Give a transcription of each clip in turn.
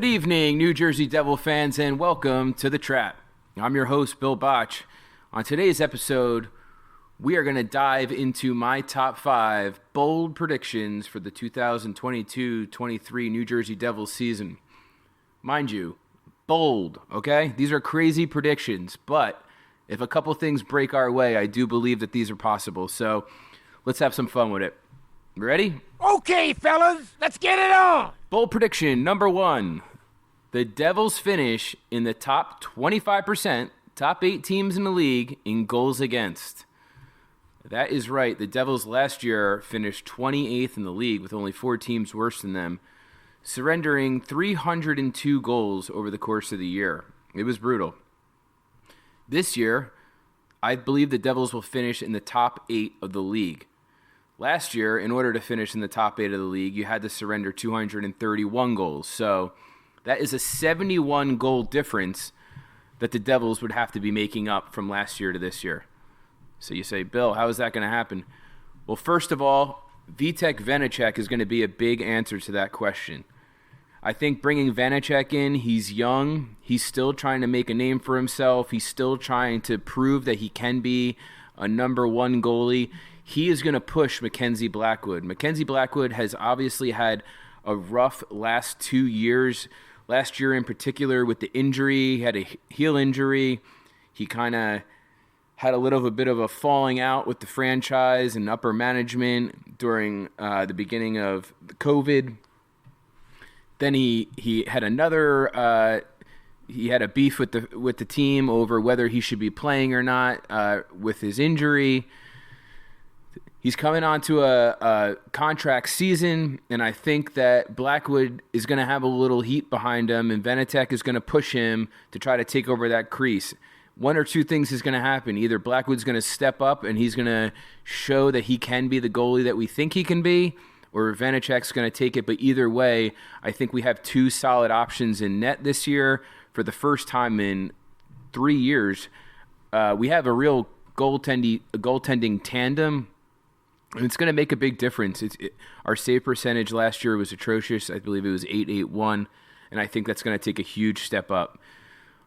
Good evening, New Jersey Devil fans, and welcome to The Trap. I'm your host, Bill Botch. On today's episode, we are going to dive into my top 5 bold predictions for the 2022-23 New Jersey Devils season. Mind you, bold, okay? These are crazy predictions, but if a couple things break our way, I do believe that these are possible. So let's have some fun with it. Ready? Okay, fellas, let's get it on! Bold prediction number 1. The Devils finish in the top 25%, top 8 teams in the league in goals against. That is right. The Devils last year finished 28th in the league with only 4 teams worse than them, surrendering 302 goals over the course of the year. It was brutal. This year, I believe the Devils will finish in the top 8 of the league. Last year, in order to finish in the top 8 of the league, you had to surrender 231 goals. So that is a 71 goal difference that the Devils would have to be making up from last year to this year. So you say, Bill, how is that going to happen? Well, first of all, Vitek Vanacek is going to be a big answer to that question. I think bringing Vanacek in, he's young. He's still trying to make a name for himself. He's still trying to prove that he can be a number 1 goalie. He is going to push Mackenzie Blackwood. Mackenzie Blackwood has obviously had a rough last 2 years. Last year in particular with the injury, he had a heel injury. He kind of had a little bit of a falling out with the franchise and upper management during the beginning of COVID. Then he had another he had a beef with the team over whether he should be playing or not with his injury. He's coming onto a contract season, and I think that Blackwood is going to have a little heat behind him, and Vanacek is going to push him to try to take over that crease. One or two things is going to happen. Either Blackwood's going to step up, and he's going to show that he can be the goalie that we think he can be, or Vanacek's going to take it. But either way, I think we have 2 solid options in net this year. For the first time in 3 years, we have a real goaltending tandem. And it's going to make a big difference. Our save percentage last year was atrocious. I believe it was .881, and I think that's going to take a huge step up.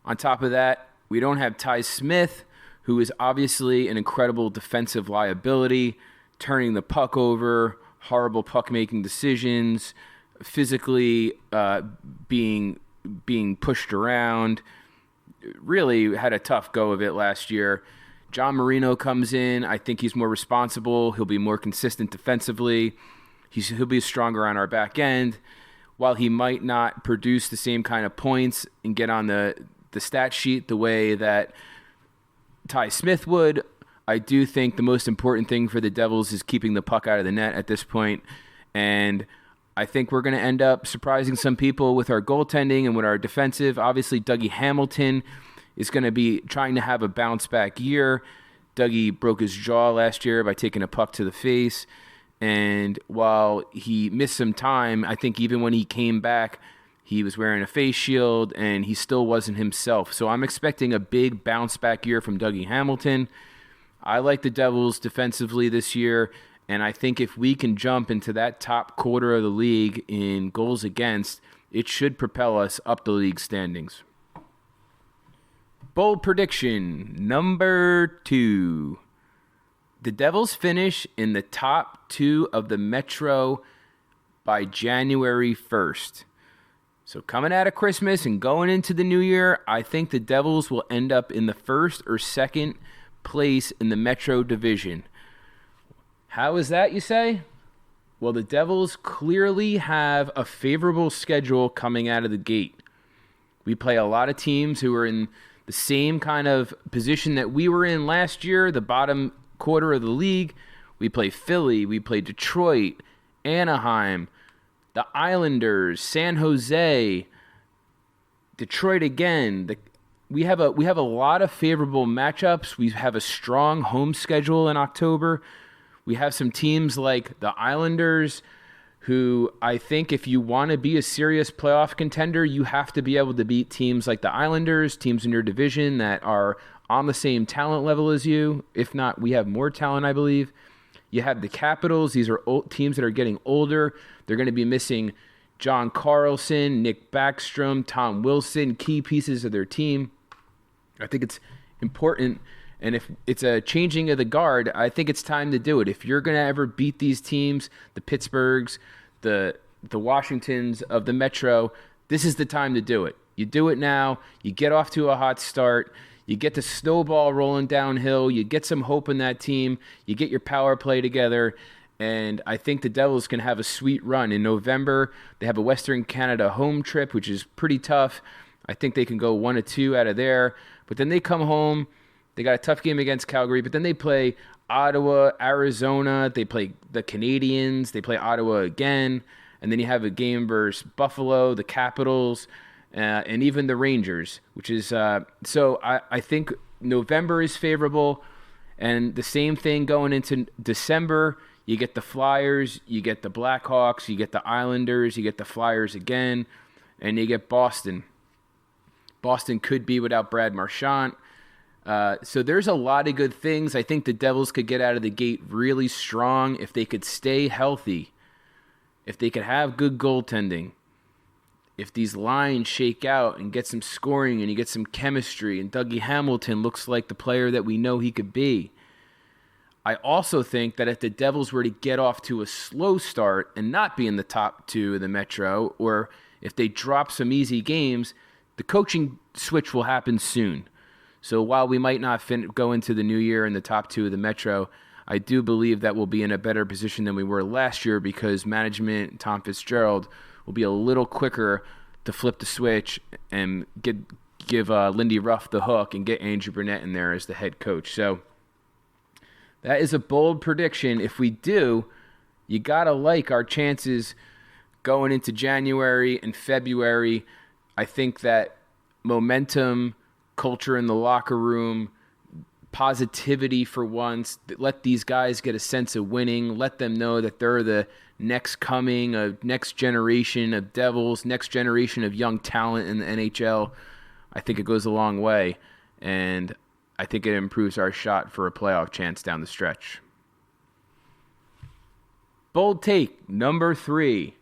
On top of that, we don't have Ty Smith, who is obviously an incredible defensive liability, turning the puck over, horrible puck-making decisions, physically being pushed around. Really had a tough go of it last year. John Marino comes in. I think he's more responsible. He'll be more consistent defensively. He'll be stronger on our back end. While he might not produce the same kind of points and get on the stat sheet the way that Ty Smith would, I do think the most important thing for the Devils is keeping the puck out of the net at this point. And I think we're going to end up surprising some people with our goaltending and with our defensive. Obviously, Dougie Hamilton is going to be trying to have a bounce-back year. Dougie broke his jaw last year by taking a puck to the face. And while he missed some time, I think even when he came back, he was wearing a face shield, and he still wasn't himself. So I'm expecting a big bounce-back year from Dougie Hamilton. I like the Devils defensively this year, and I think if we can jump into that top quarter of the league in goals against, it should propel us up the league standings. Bold prediction number 2. The Devils finish in the top 2 of the Metro by January 1st. So coming out of Christmas and going into the new year, I think the Devils will end up in the 1st or 2nd place in the Metro Division. How is that, you say? Well, the Devils clearly have a favorable schedule coming out of the gate. We play a lot of teams who are in the same kind of position that we were in last year, the bottom quarter of the league. We play Philly, we play Detroit, Anaheim, the Islanders, San Jose, Detroit again. We have a lot of favorable matchups. We have a strong home schedule in October. We have some teams like the Islanders, who I think if you want to be a serious playoff contender, you have to be able to beat teams like the Islanders, teams in your division that are on the same talent level as you. If not, we have more talent, I believe. You have the Capitals. These are teams that are getting older. They're going to be missing John Carlson, Nick Backstrom, Tom Wilson, key pieces of their team. I think it's important. And if it's a changing of the guard, I think it's time to do it. If you're going to ever beat these teams, the Pittsburghs, the Washingtons of the Metro, this is the time to do it. You do it now. You get off to a hot start. You get the snowball rolling downhill. You get some hope in that team. You get your power play together. And I think the Devils can have a sweet run. In November, they have a Western Canada home trip, which is pretty tough. I think they can go 1-2 out of there. But then they come home. They got a tough game against Calgary. But then they play Ottawa, Arizona. They play the Canadiens. They play Ottawa again. And then you have a game versus Buffalo, the Capitals, and even the Rangers, which is so I think November is favorable. And the same thing going into December. You get the Flyers, you get the Blackhawks, you get the Islanders, you get the Flyers again, and you get Boston. Boston could be without Brad Marchand. So there's a lot of good things. I think the Devils could get out of the gate really strong if they could stay healthy, if they could have good goaltending, if these lines shake out and get some scoring and you get some chemistry and Dougie Hamilton looks like the player that we know he could be. I also think that if the Devils were to get off to a slow start and not be in the top 2 of the Metro, or if they drop some easy games, the coaching switch will happen soon. So while we might not go into the new year in the top 2 of the Metro, I do believe that we'll be in a better position than we were last year because management, Tom Fitzgerald, will be a little quicker to flip the switch and give Lindy Ruff the hook and get Andrew Burnett in there as the head coach. So that is a bold prediction. If we do, you got to like our chances going into January and February. I think that momentum, culture in the locker room, positivity for once, let these guys get a sense of winning, let them know that they're the next coming of next generation of Devils, next generation of young talent in the NHL. I think it goes a long way, and I think it improves our shot for a playoff chance down the stretch. Bold take number 3.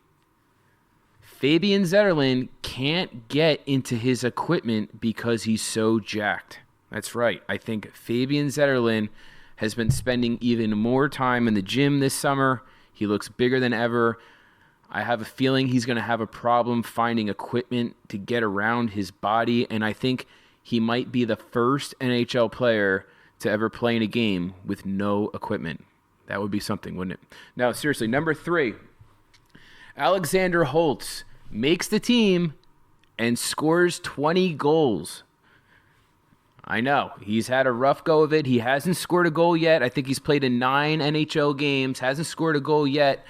Fabian Zetterlund can't get into his equipment because he's so jacked. That's right. I think Fabian Zetterlund has been spending even more time in the gym this summer. He looks bigger than ever. I have a feeling he's going to have a problem finding equipment to get around his body, and I think he might be the first NHL player to ever play in a game with no equipment. That would be something, wouldn't it? Now, seriously, number 3. Alexander Holtz makes the team and scores 20 goals. I know, he's had a rough go of it. He hasn't scored a goal yet. I think he's played in 9 NHL games, hasn't scored a goal yet.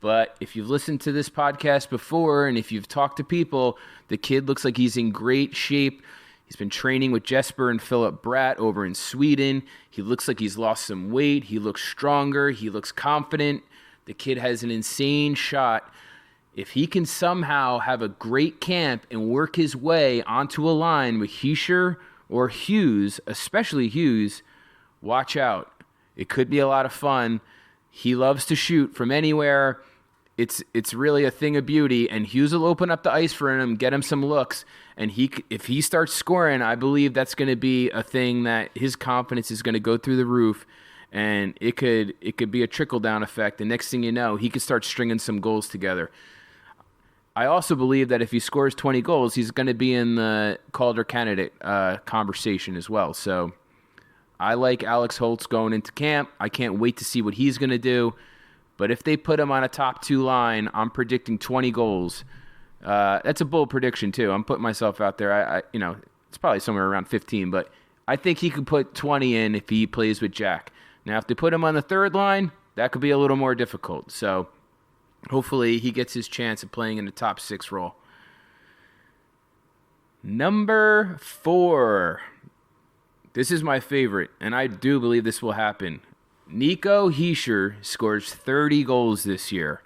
But if you've listened to this podcast before and if you've talked to people, the kid looks like he's in great shape. He's been training with Jesper and Philip Bratt over in Sweden. He looks like he's lost some weight. He looks stronger. He looks confident. The kid has an insane shot. If he can somehow have a great camp and work his way onto a line with Hischier or Hughes, especially Hughes, watch out. It could be a lot of fun. He loves to shoot from anywhere. It's really a thing of beauty, and Hughes will open up the ice for him, get him some looks, and if he starts scoring, I believe that's going to be a thing that his confidence is going to go through the roof, and it could be a trickle-down effect. The next thing you know, he could start stringing some goals together. I also believe that if he scores 20 goals, he's going to be in the Calder candidate conversation as well. So I like Alex Holtz going into camp. I can't wait to see what he's going to do. But if they put him on a top 2 line, I'm predicting 20 goals. That's a bold prediction too. I'm putting myself out there. I it's probably somewhere around 15, but I think he could put 20 in if he plays with Jack. Now, if they put him on the 3rd line, that could be a little more difficult. So hopefully he gets his chance of playing in the top 6 role. Number 4. This is my favorite, and I do believe this will happen. Nico Hischier scores 30 goals this year.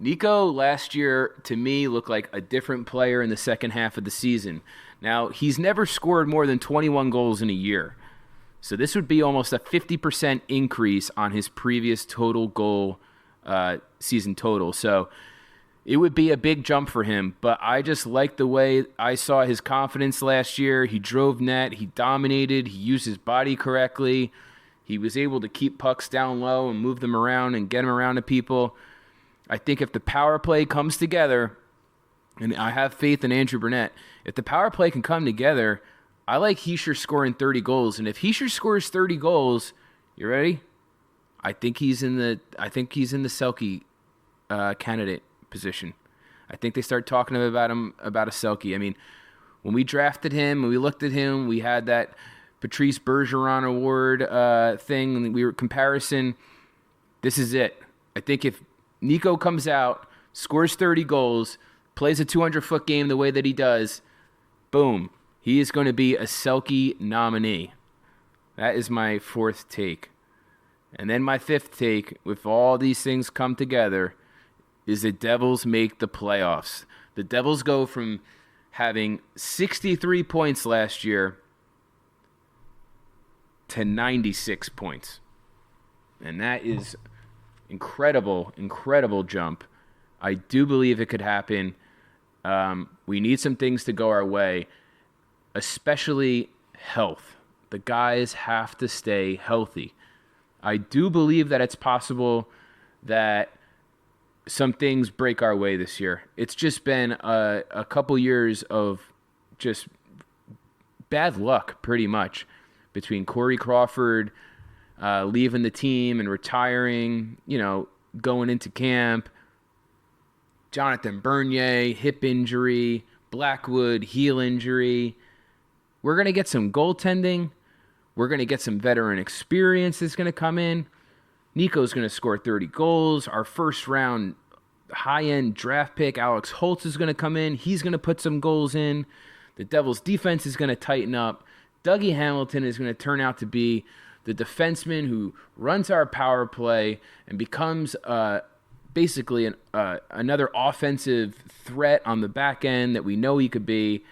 Nico last year, to me, looked like a different player in the second half of the season. Now, he's never scored more than 21 goals in a year. So this would be almost a 50% increase on his previous total goal season total. So It would be a big jump for him, but I just like the way I saw his confidence last year. He drove net, he dominated, he used his body correctly. He was able to keep pucks down low and move them around and get them around to people. I think if the power play comes together, and I have faith in Andrew Burnett, if the power play can come together, I like Hischier scoring 30 goals. And if Hischier scores 30 goals, you ready? I think he's in the Selke candidate position. I think they start talking about him about a Selke. I mean, when we drafted him, when we looked at him, we had that Patrice Bergeron award thing, and we were comparison. This is it. I think if Nico comes out, scores 30 goals, plays a 200-foot game the way that he does, boom, he is going to be a Selke nominee. That is my fourth take. And then my fifth take, if all these things come together, is the Devils make the playoffs. The Devils go from having 63 points last year to 96 points. And that is incredible jump. I do believe it could happen. We need some things to go our way, especially health. The guys have to stay healthy. I do believe that it's possible that some things break our way this year. It's just been a couple years of just bad luck, pretty much, between Corey Crawford leaving the team and retiring, going into camp, Jonathan Bernier, hip injury, Blackwood, heel injury. We're going to get some goaltending. We're going to get some veteran experience that's going to come in. Nico's going to score 30 goals. Our first-round high-end draft pick, Alex Holtz, is going to come in. He's going to put some goals in. The Devils' defense is going to tighten up. Dougie Hamilton is going to turn out to be the defenseman who runs our power play and becomes basically another offensive threat on the back end that we know he could be.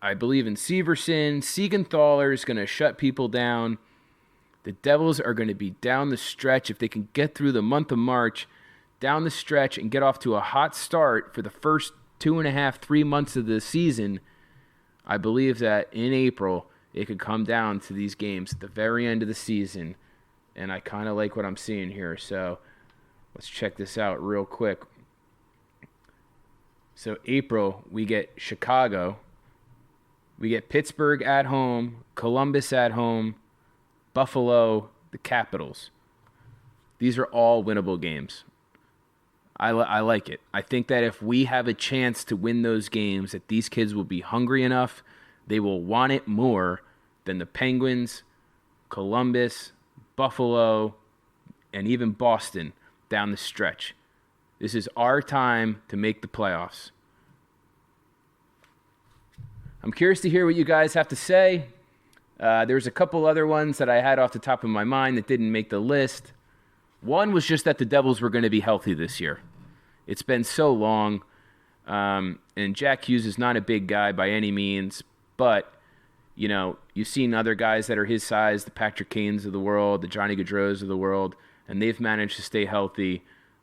I believe in Severson. Siegenthaler is going to shut people down. The Devils are going to be down the stretch. If they can get through the month of March, down the stretch, and get off to a hot start for the first 2.5, 3 months of the season, I believe that in April, it could come down to these games at the very end of the season. And I kind of like what I'm seeing here. So let's check this out real quick. So April, we get Chicago. We get Pittsburgh at home, Columbus at home, Buffalo, the Capitals. These are all winnable games. I like it. I think that if we have a chance to win those games, that these kids will be hungry enough. They will want it more than the Penguins, Columbus, Buffalo, and even Boston down the stretch. This is our time to make the playoffs. I'm curious to hear what you guys have to say. There's a couple other ones that I had off the top of my mind that didn't make the list. One was just that the Devils were going to be healthy this year. It's been so long, and Jack Hughes is not a big guy by any means, but, you've seen other guys that are his size, the Patrick Kanes of the world, the Johnny Gaudreaus of the world, and they've managed to stay healthy.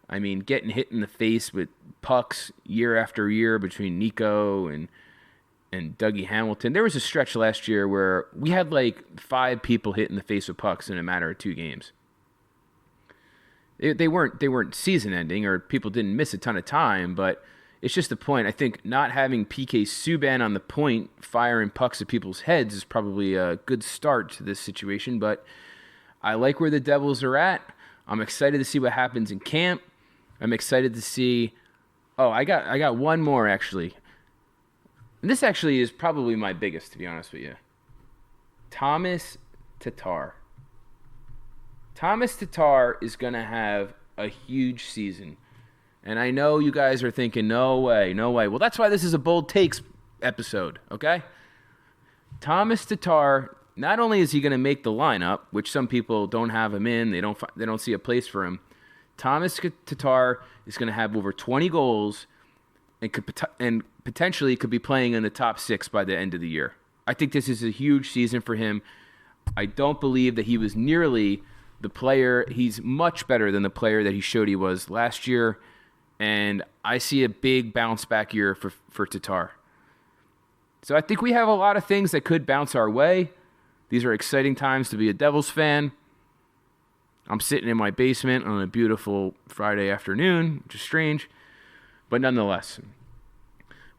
I mean, getting hit in the face with pucks year after year between Nico and Dougie Hamilton. There was a stretch last year where we had like 5 people hit in the face with pucks in a matter of 2 games. They weren't season ending, or people didn't miss a ton of time, but it's just the point. I think not having PK Subban on the point firing pucks at people's heads is probably a good start to this situation, but I like where the Devils are at. I'm excited to see what happens in camp. I'm excited to see. Oh, I got one more actually. And this actually is probably my biggest, to be honest with you. Thomas Tatar. Thomas Tatar is going to have a huge season. And I know you guys are thinking, no way. Well, that's why this is a bold takes episode, okay? Thomas Tatar, not only is he going to make the lineup, which some people don't have him in, they don't see a place for him. Thomas Tatar is going to have over 20 goals and potentially could be playing in the top 6 by the end of the year. I think this is a huge season for him. I don't believe that he was nearly the player. He's much better than the player that he showed he was last year. And I see a big bounce back year for Tatar. So I think we have a lot of things that could bounce our way. These are exciting times to be a Devils fan. I'm sitting in my basement on a beautiful Friday afternoon, which is strange, but nonetheless.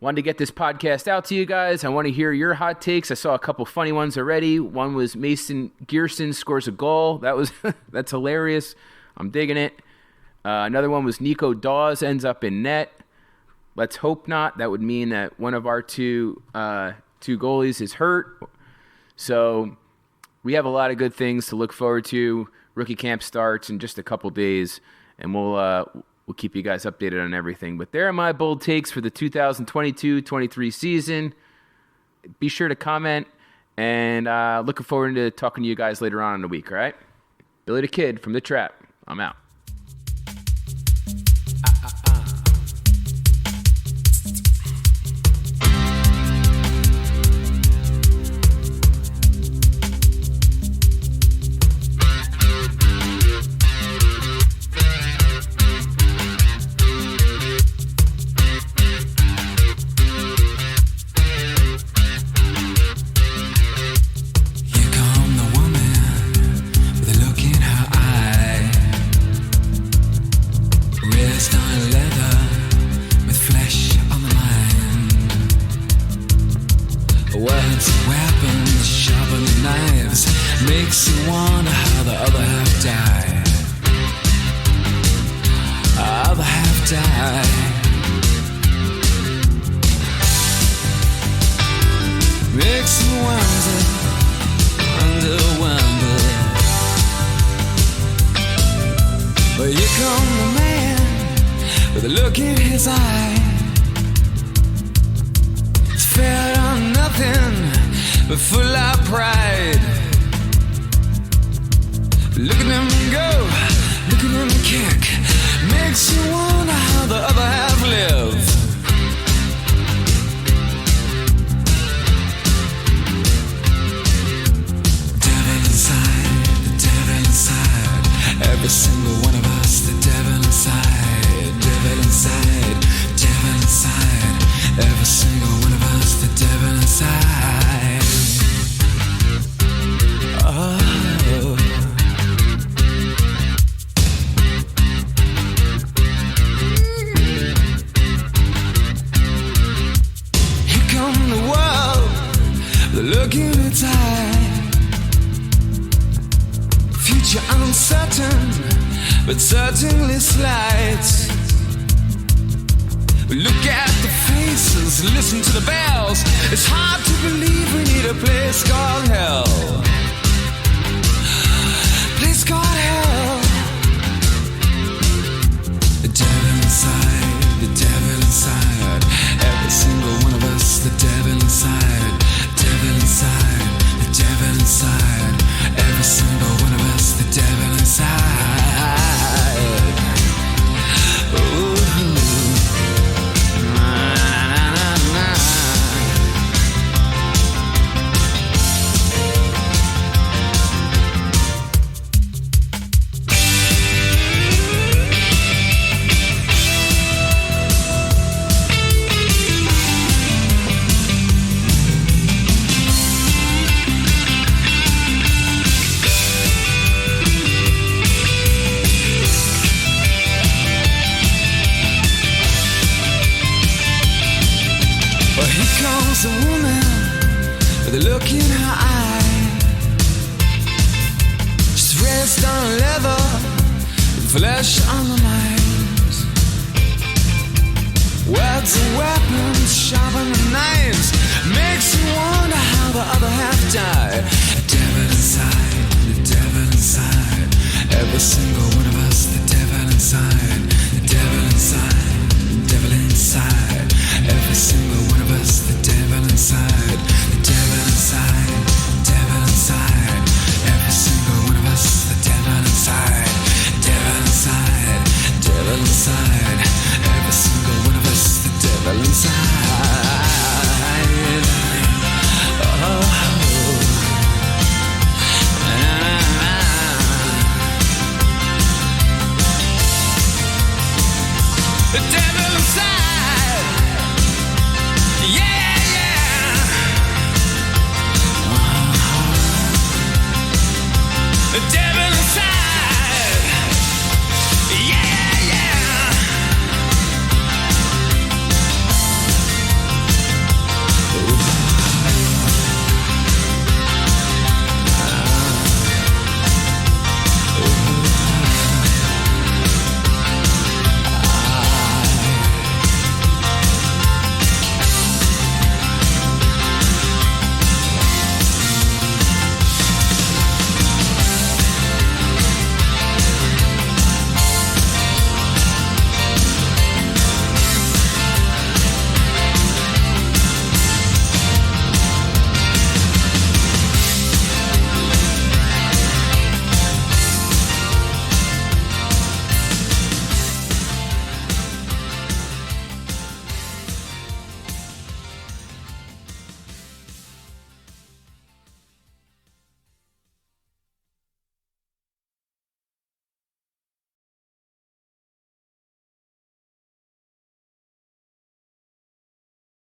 Wanted to get this podcast out to you guys. I want to hear your hot takes. I saw a couple funny ones already. One was Mason Gearson scores a goal. That's hilarious. I'm digging it. Another one was Nico Dawes ends up in net. Let's hope not. That would mean that one of our two goalies is hurt. So we have a lot of good things to look forward to. Rookie camp starts in just a couple days, and we'll keep you guys updated on everything. But there are my bold takes for the 2022-23 season. Be sure to comment, and looking forward to talking to you guys later on in the week, all right? Billy the Kid from The Trap. I'm out. Makes you wonder how the other half died. Other half died. Makes you wonder. But here come the man with a look in his eye. It's fed on nothing but full of pride. Look at him go, look at him kick. Makes you wonder how the other half live. The devil inside. Every single one of us, the devil inside. Devil inside, devil inside. Every single one of us, the devil inside. Oh. Look in its eye. Future uncertain, but certainly slight. Look at the faces, listen to the bells. It's hard to believe we need a place called hell. Place called hell. The devil inside, the devil inside. Every single one of us, the devil inside. Devil inside, the devil inside. Every single one of us, the devil inside. Ooh. Na, na, na, na. A woman with a look in her eye. She's raised on leather, with flesh on the mind. Words and weapons, sharper than knives. Makes you wonder how the other half died.